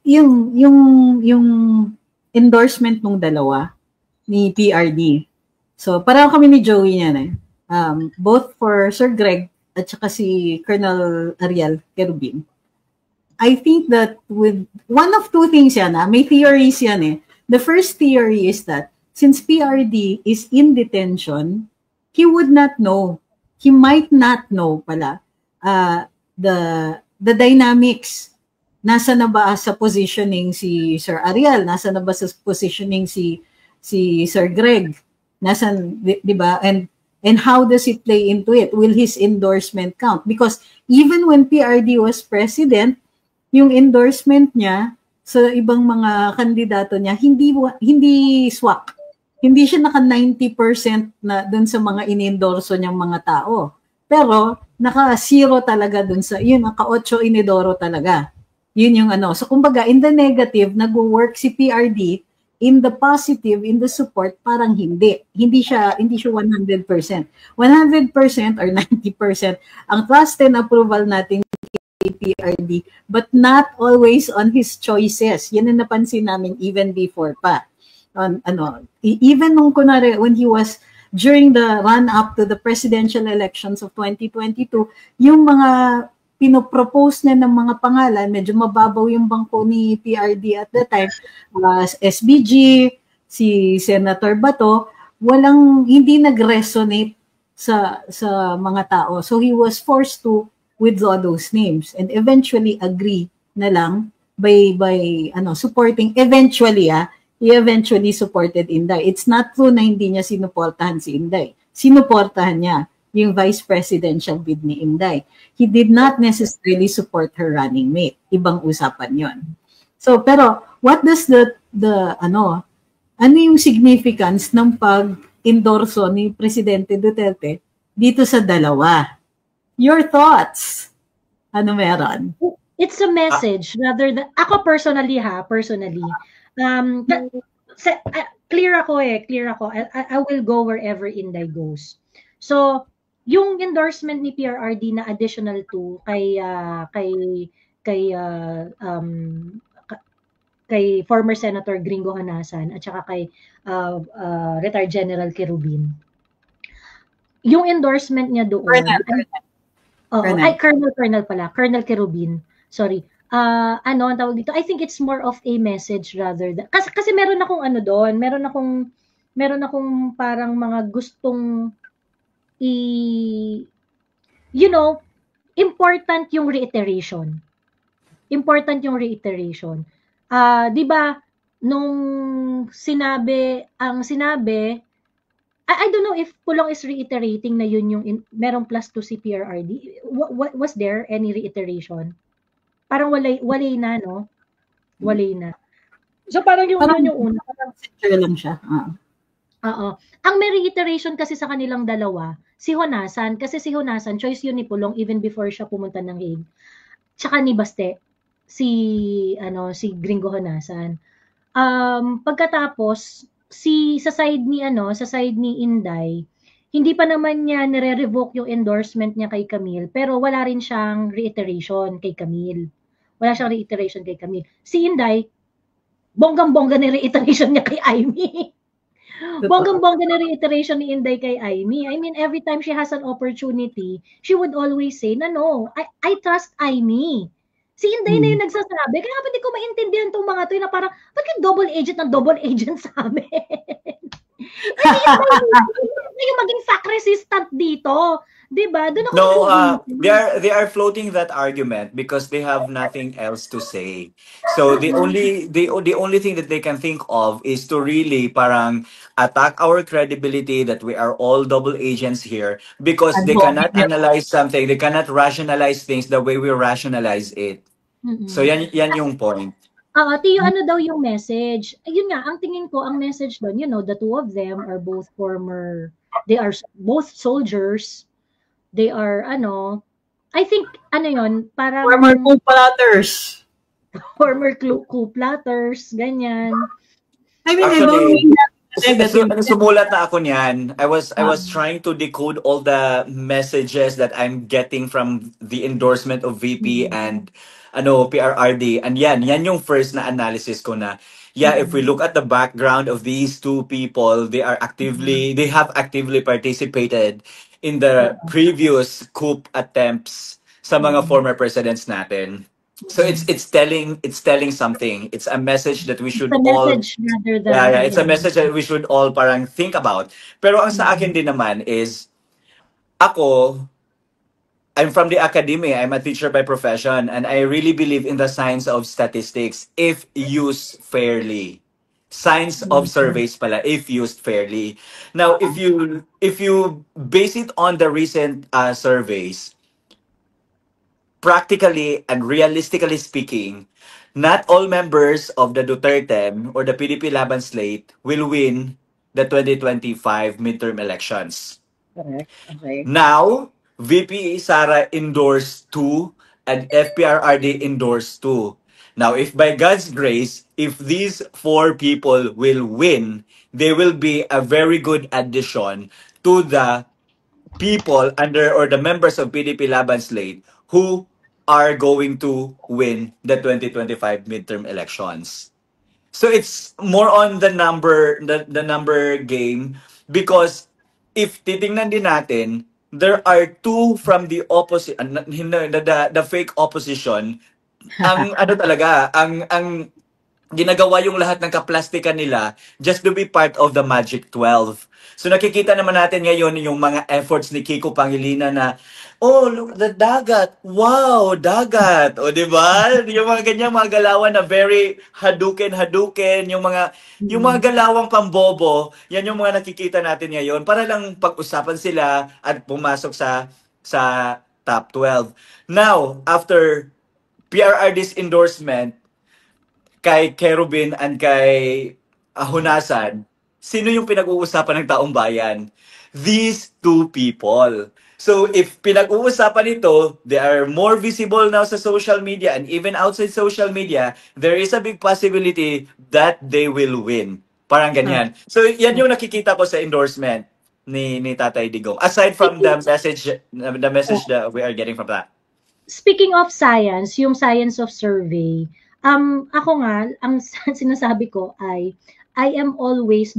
yung endorsement ng dalawa ni PRD. So, parang kami ni Joey niyan both for Sir Greg at saka si Colonel Ariel Kerubin. I think that with one of two things yan, may theories yan eh. The first theory is that since PRD is in detention, he would not know, he might not know pala the dynamics. Nasa na ba sa positioning si Sir Ariel? Nasa na ba sa positioning si Sir Greg? Nasan, di ba? And how does it play into it? Will his endorsement count? Because even when PRD was president, yung endorsement niya sa ibang mga kandidato niya, hindi swak. Hindi siya naka 90% na dun sa mga inendorso niyang mga tao. Pero naka 0 talaga dun sa, yun, naka 8 inidoro talaga. Yun yung ano. So, kumbaga, in the negative, nag-work si PRD. In the positive, in the support, parang hindi. Hindi siya 100%. 100% or 90% ang trust and approval natin kay PRD, but not always on his choices. Yan ang napansin namin even before pa. Even nung kunwari, when he was during the run-up to the presidential elections of 2022, yung mga pinopropose niya ng mga pangalan, medyo mababaw yung bangko ni PRD at the time, SBG, si Senator Bato, hindi nag-resonate sa mga tao. So he was forced to withdraw those names and eventually agree na lang by supporting eventually he eventually supported Inday. It's not true na hindi niya sinuportahan si Inday. Sinuportahan niya yung vice presidential bid ni Inday. He did not necessarily support her running mate. Ibang usapan yon. So, pero what does ano yung significance ng pag-endorso ni Presidente Duterte dito sa dalawa? Your thoughts? Ano meron? It's a message rather than, ako personally, clear ako. I will go wherever Inday goes. So, yung endorsement ni PRRD na additional to kay former Senator Gringo Honasan at saka kay retired General Kerubin. Yung endorsement niya doon, Colonel Kerubin. Sorry. Ano ang tawag dito? I think it's more of a message rather than kasi meron akong doon, meron akong parang mga gustong important yung reiteration. Di ba nung sinabi, I don't know if Pulong is reiterating na yun yung merong plus to si PRRD. Was there any reiteration? Parang walay na, no? Walay na. So parang yung una. Parang messenger lang siya. Oo. Ang may reiteration kasi sa kanilang dalawa, si Honasan, kasi si Honasan, choice yun ni Pulong even before siya pumunta ng Hague. Tsaka ni Baste, si Gringo Honasan. Pagkatapos, sa side ni Inday, hindi pa naman niya nire-revoke yung endorsement niya kay Camille, pero wala rin siyang reiteration kay Camille. Si Inday, bonggang-bongga ni reiteration niya kay Amy. Bonggang-bongga na reiteration ni Inday kay Amy. I mean, every time she has an opportunity, she would always say, no, I trust Amy. Si Inday na yung nagsasabi. Kaya hindi ko maintindihan itong mga to na parang, bakit double agent sa amin? Hindi yung maging sack resistant dito. Diba? Doon ako they are floating that argument because they have nothing else to say. So the only thing that they can think of is to really parang attack our credibility that we are all double agents here because they cannot analyze something, they cannot rationalize things the way we rationalize it. So yan yung point. Tiyo, ano daw yung message? Ayun nga, ang tingin ko, ang message doon, the two of them are both they are both soldiers. They are, I think, parang... Former coup platters. Ganyan. I mean, actually, sumulat na ako niyan. I was trying to decode all the messages that I'm getting from the endorsement of VP and PRRD. And yan yung first na analysis ko na, if we look at the background of these two people, they have actively participated in the previous coup attempts sa mga former presidents natin. So it's telling something. It's a message that we should it's a message that we should all parang think about. Pero ang sa akin din naman is I'm from the academia. I'm a teacher by profession and I really believe in the science of statistics if used fairly. Science of surveys pala if used fairly. Now, if you base it on the recent surveys, practically and realistically speaking, not all members of the Duterte or the PDP Laban slate will win the 2025 midterm elections. Correct. Okay. Now, VP Sara endorsed 2 and FPRRD endorsed 2. Now, if by God's grace, if these 4 people will win, they will be a very good addition to the people under or the members of PDP Laban Slate who are going to win the 2025 midterm elections. So it's more on the number game because if titingnan din natin, there are two from the opposite the fake opposition ang ano talaga ang ginagawa yung lahat ng kaplastikan nila just to be part of the Magic 12. So nakikita naman natin ngayon yung mga efforts ni Kiko Pangilinan na, oh, look, the dagat. Wow, dagat. O, di ba? Yung mga ganyan, mga galawan na very haduken, yung mga galawang pambobo, yan yung mga nakikita natin ngayon para lang pag-usapan sila at pumasok sa top 12. Now, after PRRD's endorsement, kay Kerubin and kay Hunasan, sino yung pinag-uusapan ng taong bayan? These 2 people. So if pinag-uusapan ito, they are more visible now sa social media and even outside social media, there is a big possibility that they will win. Parang ganyan. So yan yung nakikita ko sa endorsement ni Tatay Digong. Aside from the message that we are getting from that. Speaking of science, yung science of survey, ako nga, ang sinasabi ko ay, I'm always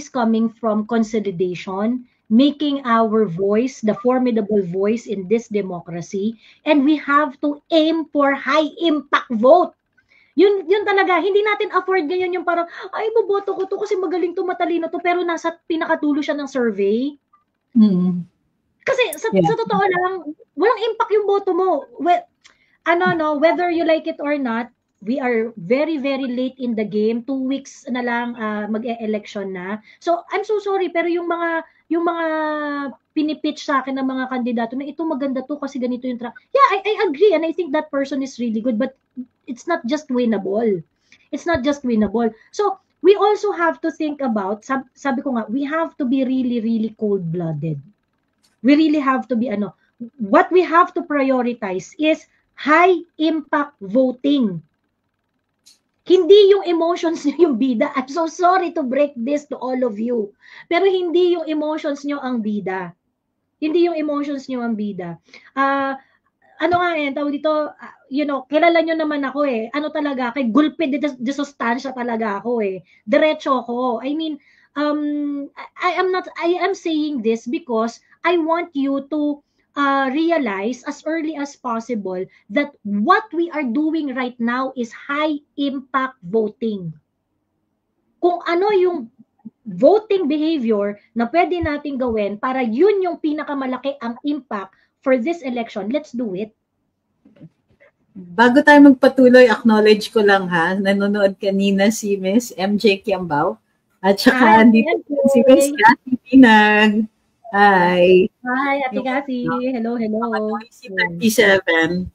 coming from consolidation, making our voice, the formidable voice in this democracy, and we have to aim for high impact vote. Yun talaga, hindi natin afford ganyan yung parang, ay, boboto ko to kasi magaling to, matalino to, pero nasa pinakatulo siya ng survey. Kasi sa totoo lang, walang impact yung boto mo. Whether you like it or not, we are very, very late in the game. 2 weeks na lang mag-e-election na. So, I'm so sorry, pero yung mga pinipitch sa akin ng mga kandidato na ito maganda to kasi ganito yung yeah, I agree and I think that person is really good, but it's not just winnable. It's not just winnable. So, we also have to think about, sabi ko nga, we have to be really, really cold-blooded. We really have to be, what we have to prioritize is high impact voting. Hindi yung emotions nyo yung bida. I'm so sorry to break this to all of you. Pero hindi yung emotions nyo ang bida. Hindi yung emotions nyo ang bida. Tawag dito, kilala nyo naman ako eh. Ano talaga, kay gulpe de sustansya talaga ako eh. Diretso ako. I mean, I am saying this because I want you to realize as early as possible that what we are doing right now is high impact voting. Kung ano yung voting behavior na pwede natin gawin para yun yung pinakamalaki ang impact for this election, let's do it. Bago tayo magpatuloy, acknowledge ko lang ha, nanonood kanina si Miss MJ Kiambao at saka andito si Miss Cathy Pinag. Hi. Hi, Ate Cathy. Hello. Si 37.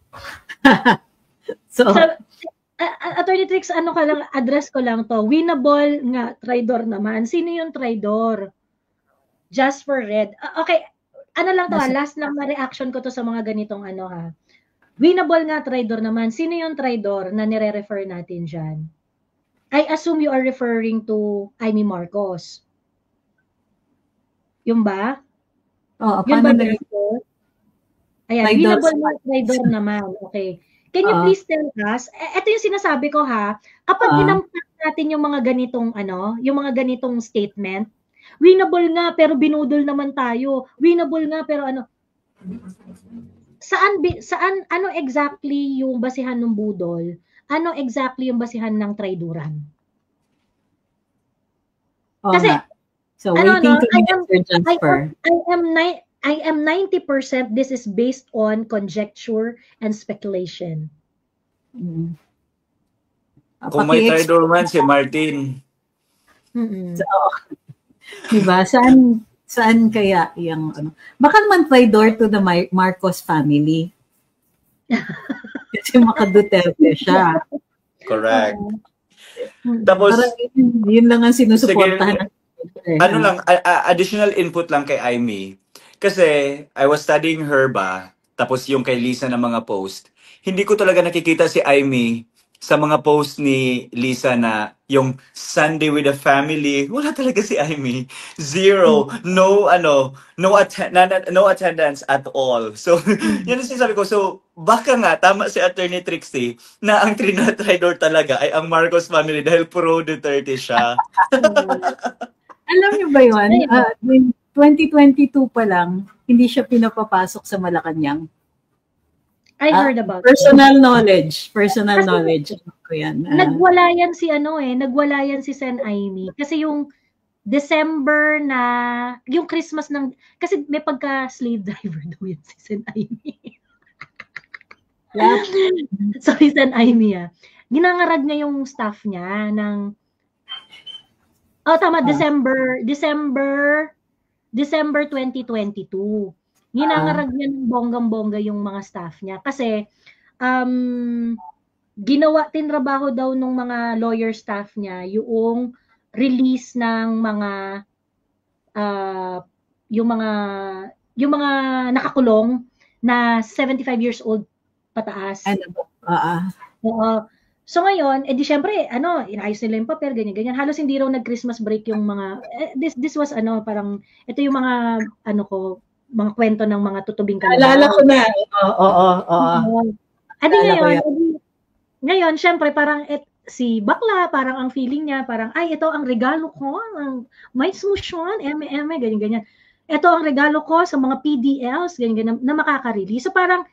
so Attorney Trix, address ko lang to. Winnable nga, traidor naman. Sino yung traidor? Just for red. Okay, last lang na reaction ko to sa mga ganitong ha. Winnable nga, traidor naman. Sino yung traidor na nire-refer natin dyan? I assume you are referring to Amy Marcos. Yung ba? Yun ba traidor? Ayan, winnable nga, traidor naman. Okay. Can you please tell us, ito yung sinasabi ko ha, kapag ginampak natin yung mga ganitong statement, winnable nga pero binudol naman tayo, winnable nga pero saan exactly yung basihan ng budol, ano exactly yung basihan ng traiduran? Kasi, so waiting to get transfer. I am 90% this is based on conjecture and speculation. Kung may traidor man si Martin. So, diba? Saan kaya yung baka naman traidor to the Marcos family. Kasi maka-Duterte siya. Correct. Tapos, yun lang ang sinusuportahan. Additional input lang kay Amy. Kasi I was studying her ba, tapos yung kay Lisa na mga post, hindi ko talaga nakikita si Aimee sa mga post ni Lisa na yung Sunday with the family. Wala talaga si Aimee. Zero. No, no attendance at all. So, yun ang sinasabi ko. So, baka nga, tama si Attorney Trixie na ang Trinidor talaga ay ang Marcos family dahil pro Duterte siya. Alam niyo ba yun? 2022 pa lang, hindi siya pinapapasok sa Malacanang. I heard about personal knowledge. Personal knowledge. Ko yan. Nagwala yan si Sen Aimee. Kasi yung December na, yung Christmas ng, kasi may pagka-slave driver daw yan si Sen Aimee. Sorry, Sen Aimee. Ginangarag niya yung staff niya ng, December 2022. Ginangarag niya ng bonggang-bongga yung mga staff niya. Kasi, tinrabaho daw ng mga lawyer staff niya yung release ng mga, yung mga nakakulong na 75 years old pataas. So ngayon, di syempre, inayos nila yung papel, ganyan. Halos hindi raw nag-Christmas break yung mga, this was, parang, ito yung mga, mga kwento ng mga tutubing kalabaw. Alala ko na. Oo. Ngayon, syempre, parang si Bakla, parang ang feeling niya, parang, ay, ito ang regalo ko, may smusyon, ganyan. Ito ang regalo ko sa mga PDLs, ganyan, na makaka-release. So parang,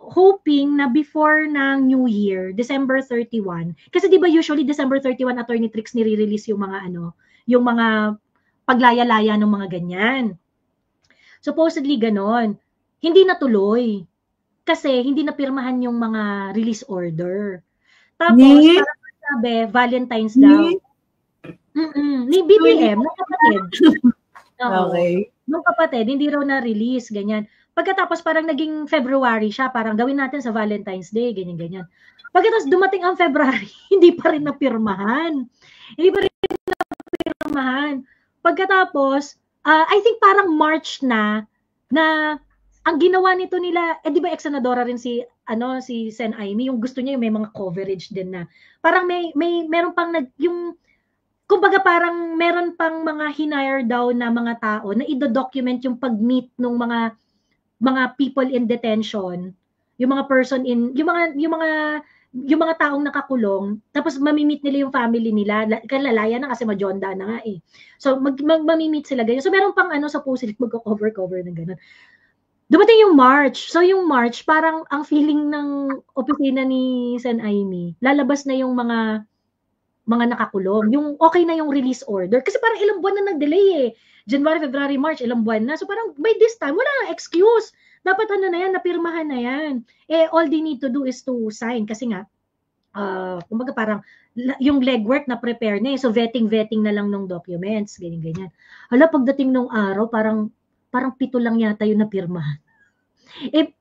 hoping na before ng New Year, December 31, kasi di ba usually December 31, Attorney Trix nire-release yung mga yung mga paglaya-laya ng mga ganyan. Supposedly ganon. Hindi natuloy. Kasi hindi napirmahan yung mga release order. Tapos, parang sabi, Valentine's daw. Ni BBM, ng kapatid. Okay. Nung kapatid, hindi raw na-release, ganyan. Pagkatapos parang naging February siya, parang gawin natin sa Valentine's Day, ganyan. Pagkatapos dumating ang February, hindi pa rin napirmahan. Pagkatapos, I think parang March na ang ginawa nito nila, di ba ex-senadora rin si Sen Aimee, yung gusto niya yung may mga coverage din na. Parang meron pang kumbaga parang meron pang mga hinire daw na mga tao na i-document yung pag-meet ng mga people in detention, yung mga person yung mga taong nakakulong, tapos mamimit nila yung family nila, kalalaya na kasi majonda na nga eh. So mamimit sila ganyan. So meron pang supposedly magko-cover ng ganun. Dumating yung March. So yung March, parang ang feeling ng opisina ni Sen Aimee, lalabas na yung mga nakakulong. Yung okay na yung release order. Kasi parang ilang buwan na nag-delay eh. January, February, March, ilang buwan na. So parang by this time, wala nang excuse. Dapat napirmahan na yan. All they need to do is to sign. Kasi nga, kumbaga parang yung legwork na prepare na eh. So vetting na lang ng documents. Ganyan. Hala, pagdating nung araw, parang 7 lang yata yung napirmahan. I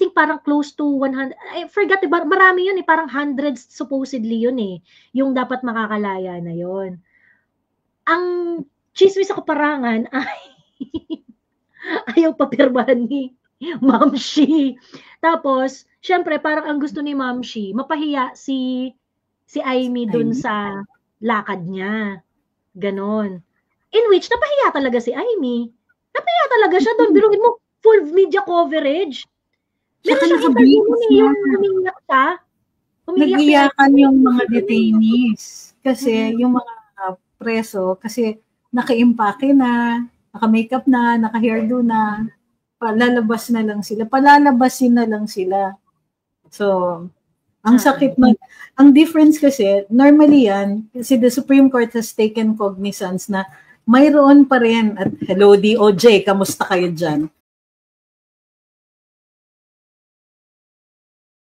think parang close to 100, I forgot, marami yun eh, parang hundreds supposedly yun eh, yung dapat makakalaya na yun. Ang chismis sa kaparangan ay ayaw papirmahan ni Ma'am Shi. Tapos, syempre, parang ang gusto ni Ma'am Shi, mapahiya si Aimee dun sa lakad niya. Ganon. In which, napahiya talaga si Aimee. Napahiya talaga siya doon. Biruin mo, full media coverage. Meron siyang interview yung umiiyak siya. Nag-iyakan yung mga detainees. Kasi yung mga preso, kasi naka-impake na, naka-makeup na, naka-hairdo na, palalabasin na lang sila. So, ang sakit na, ang difference kasi, normally yan, kasi the Supreme Court has taken cognizance na mayroon pa rin, at hello DOJ, kamusta kayo dyan?